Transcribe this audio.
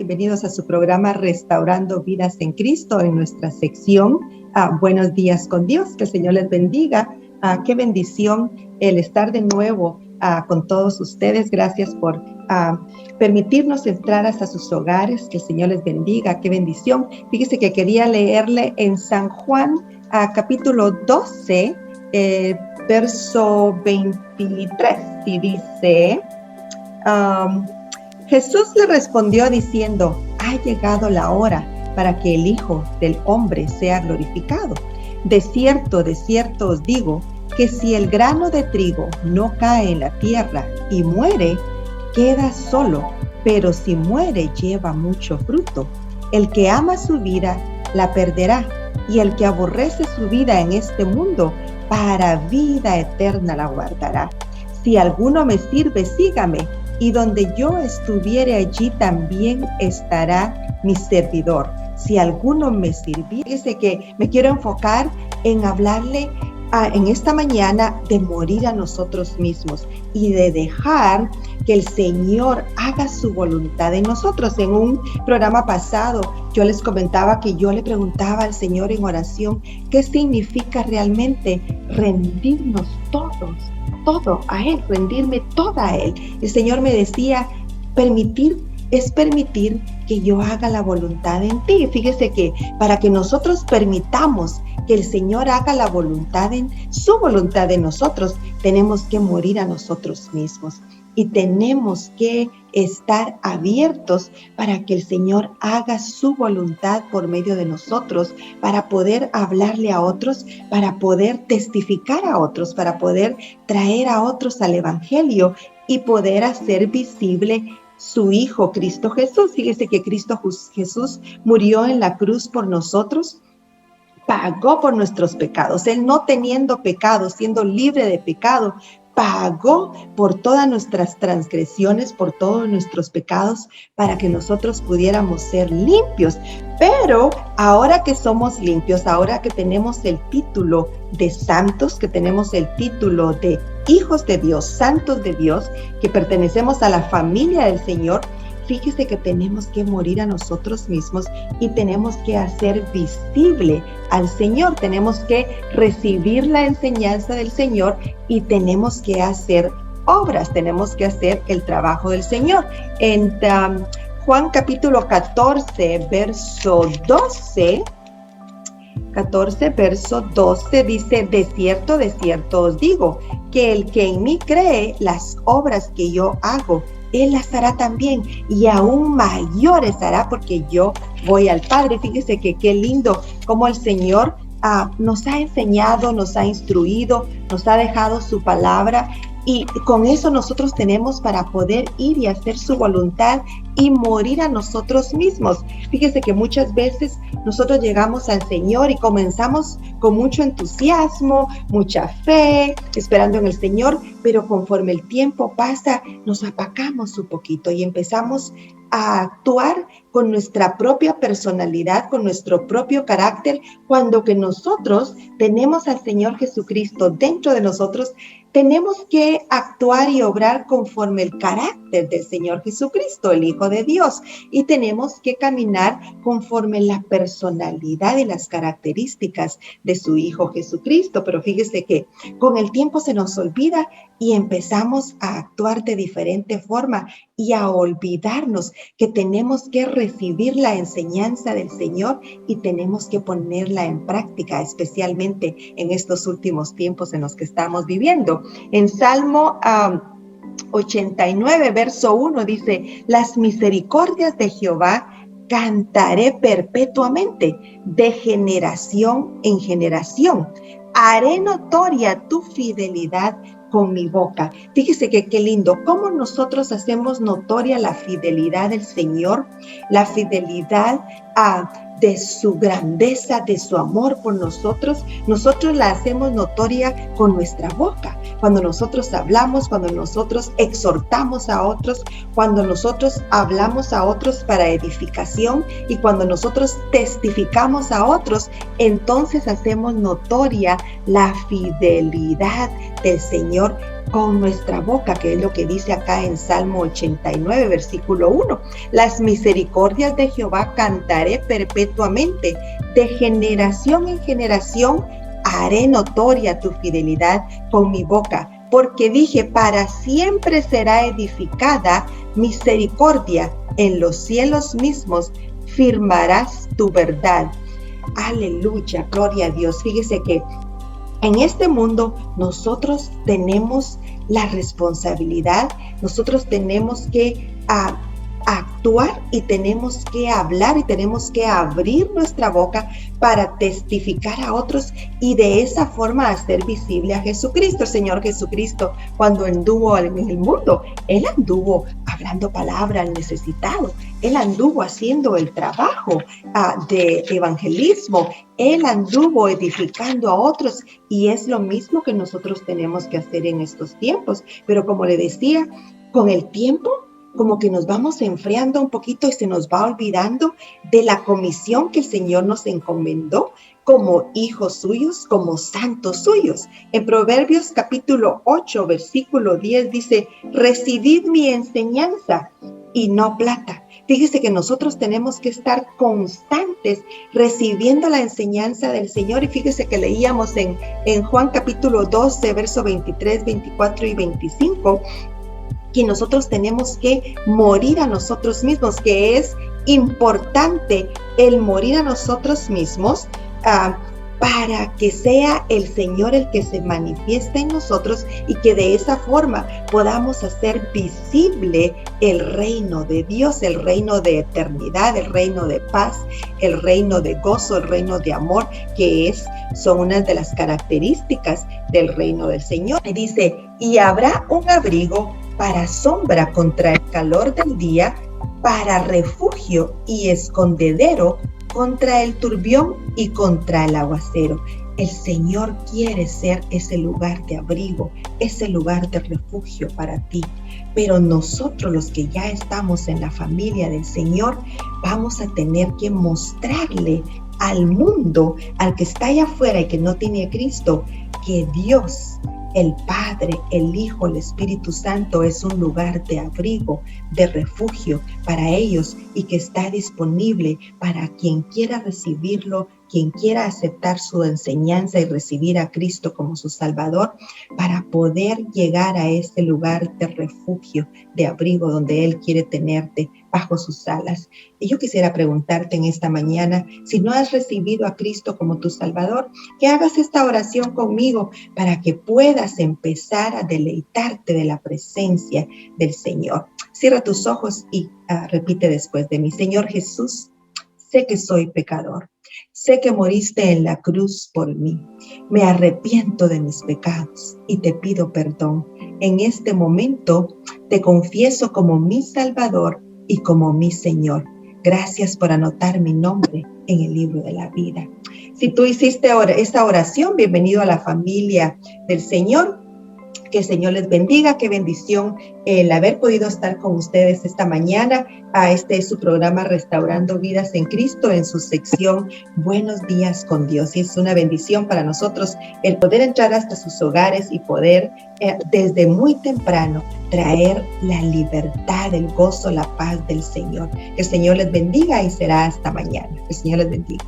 bienvenidos a su programa Restaurando Vidas en Cristo, en nuestra sección Buenos Días con Dios. Que el Señor les bendiga. Qué bendición el estar de nuevo con todos ustedes. Gracias por permitirnos entrar hasta sus hogares. Que el Señor les bendiga. Qué bendición. Fíjese que quería leerle en San Juan, capítulo 12, verso 23, y dice... Jesús le respondió diciendo: ha llegado la hora para que el Hijo del Hombre sea glorificado. De cierto os digo, que si el grano de trigo no cae en la tierra y muere, queda solo, pero si muere, lleva mucho fruto. El que ama su vida, la perderá, y el que aborrece su vida en este mundo, para vida eterna la guardará. Si alguno me sirve, sígame, y donde yo estuviere, allí también estará mi servidor. Si alguno me sirviere, fíjese que me quiero enfocar en hablarle en esta mañana de morir a nosotros mismos y de dejar que el Señor haga su voluntad en nosotros. En un programa pasado yo les comentaba que yo le preguntaba al Señor en oración qué significa realmente rendirnos todo a Él, rendirme toda a Él. El Señor me decía, permitir que yo haga la voluntad en ti. Fíjese que para que nosotros permitamos que el Señor haga la voluntad su voluntad en nosotros, tenemos que morir a nosotros mismos y tenemos que estar abiertos para que el Señor haga su voluntad por medio de nosotros, para poder hablarle a otros, para poder testificar a otros, para poder traer a otros al Evangelio y poder hacer visible su Hijo, Cristo Jesús. Fíjese que Cristo Jesús murió en la cruz por nosotros, pagó por nuestros pecados. Él, no teniendo pecado, siendo libre de pecado, pagó por todas nuestras transgresiones, por todos nuestros pecados, para que nosotros pudiéramos ser limpios. Pero ahora que somos limpios, ahora que tenemos el título de santos, que tenemos el título de hijos de Dios, santos de Dios, que pertenecemos a la familia del Señor, fíjese que tenemos que morir a nosotros mismos y tenemos que hacer visible al Señor. Tenemos que recibir la enseñanza del Señor y tenemos que hacer obras, tenemos que hacer el trabajo del Señor. En Juan capítulo 14, verso 12, dice: de cierto os digo, que el que en mí cree, las obras que yo hago, Él las hará también, y aún mayores hará, porque yo voy al Padre. Fíjese que qué lindo cómo el Señor nos ha enseñado, nos ha instruido, nos ha dejado su palabra, y con eso nosotros tenemos para poder ir y hacer su voluntad y morir a nosotros mismos. Fíjese que muchas veces nosotros llegamos al Señor y comenzamos con mucho entusiasmo, mucha fe, esperando en el Señor, pero conforme el tiempo pasa, nos apacamos un poquito y empezamos a actuar con nuestra propia personalidad, con nuestro propio carácter, cuando que nosotros tenemos al Señor Jesucristo dentro de nosotros. Tenemos que actuar y obrar conforme el carácter del Señor Jesucristo, el Hijo de Dios, y tenemos que caminar conforme la personalidad y las características de su Hijo Jesucristo. Pero fíjese que con el tiempo se nos olvida y empezamos a actuar de diferente forma y a olvidarnos que tenemos que recibir la enseñanza del Señor y tenemos que ponerla en práctica, especialmente en estos últimos tiempos en los que estamos viviendo. En Salmo 89, verso 1 dice: las misericordias de Jehová cantaré perpetuamente, de generación en generación. Haré notoria tu fidelidad con mi boca. Fíjese que qué lindo, cómo nosotros hacemos notoria la fidelidad del Señor, la fidelidad de su grandeza, de su amor por nosotros. Nosotros la hacemos notoria con nuestra boca. Cuando nosotros hablamos, cuando nosotros exhortamos a otros, cuando nosotros hablamos a otros para edificación y cuando nosotros testificamos a otros, entonces hacemos notoria la fidelidad del Señor con nuestra boca, que es lo que dice acá en Salmo 89, versículo 1. Las misericordias de Jehová cantaré perpetuamente, de generación en generación haré notoria tu fidelidad con mi boca, porque dije, para siempre será edificada misericordia, en los cielos mismos firmarás tu verdad. Aleluya, gloria a Dios. Fíjese que en este mundo nosotros tenemos la responsabilidad, nosotros tenemos que actuar y tenemos que hablar y tenemos que abrir nuestra boca para testificar a otros y de esa forma hacer visible a Jesucristo. El Señor Jesucristo, cuando anduvo en el mundo, Él anduvo hablando palabra al necesitado, Él anduvo haciendo el trabajo de evangelismo, Él anduvo edificando a otros, y es lo mismo que nosotros tenemos que hacer en estos tiempos. Pero como le decía, con el tiempo como que nos vamos enfriando un poquito y se nos va olvidando de la comisión que el Señor nos encomendó como hijos suyos, como santos suyos. En Proverbios capítulo 8, versículo 10 dice, recibid mi enseñanza y no plata. Fíjese que nosotros tenemos que estar constantes recibiendo la enseñanza del Señor. Y fíjese que leíamos en Juan capítulo 12, verso 23, 24 y 25, que nosotros tenemos que morir a nosotros mismos, que es importante el morir a nosotros mismos para que sea el Señor el que se manifieste en nosotros y que de esa forma podamos hacer visible el reino de Dios, el reino de eternidad, el reino de paz, el reino de gozo, el reino de amor, que son unas de las características del reino del Señor. Y dice, y habrá un abrigo para sombra contra el calor del día, para refugio y escondedero contra el turbión y contra el aguacero. El Señor quiere ser ese lugar de abrigo, ese lugar de refugio para ti. Pero nosotros, los que ya estamos en la familia del Señor, vamos a tener que mostrarle al mundo, al que está allá afuera y que no tiene a Cristo, que Dios, el Padre, el Hijo, el Espíritu Santo es un lugar de abrigo, de refugio para ellos y que está disponible para quien quiera recibirlo, quien quiera aceptar su enseñanza y recibir a Cristo como su Salvador, para poder llegar a ese lugar de refugio, de abrigo, donde Él quiere tenerte bajo sus alas. Y yo quisiera preguntarte en esta mañana, si no has recibido a Cristo como tu Salvador, que hagas esta oración conmigo para que puedas empezar a deleitarte de la presencia del Señor. Cierra tus ojos y repite después de mí. Señor Jesús, sé que soy pecador. Sé que moriste en la cruz por mí. Me arrepiento de mis pecados y te pido perdón. En este momento te confieso como mi Salvador y como mi Señor. Gracias por anotar mi nombre en el libro de la vida. Si tú hiciste esta oración, bienvenido a la familia del Señor. Que el Señor les bendiga, qué bendición el haber podido estar con ustedes esta mañana. Este es su programa Restaurando Vidas en Cristo, en su sección Buenos Días con Dios. Y es una bendición para nosotros el poder entrar hasta sus hogares y poder desde muy temprano traer la libertad, el gozo, la paz del Señor. Que el Señor les bendiga y será hasta mañana. Que el Señor les bendiga.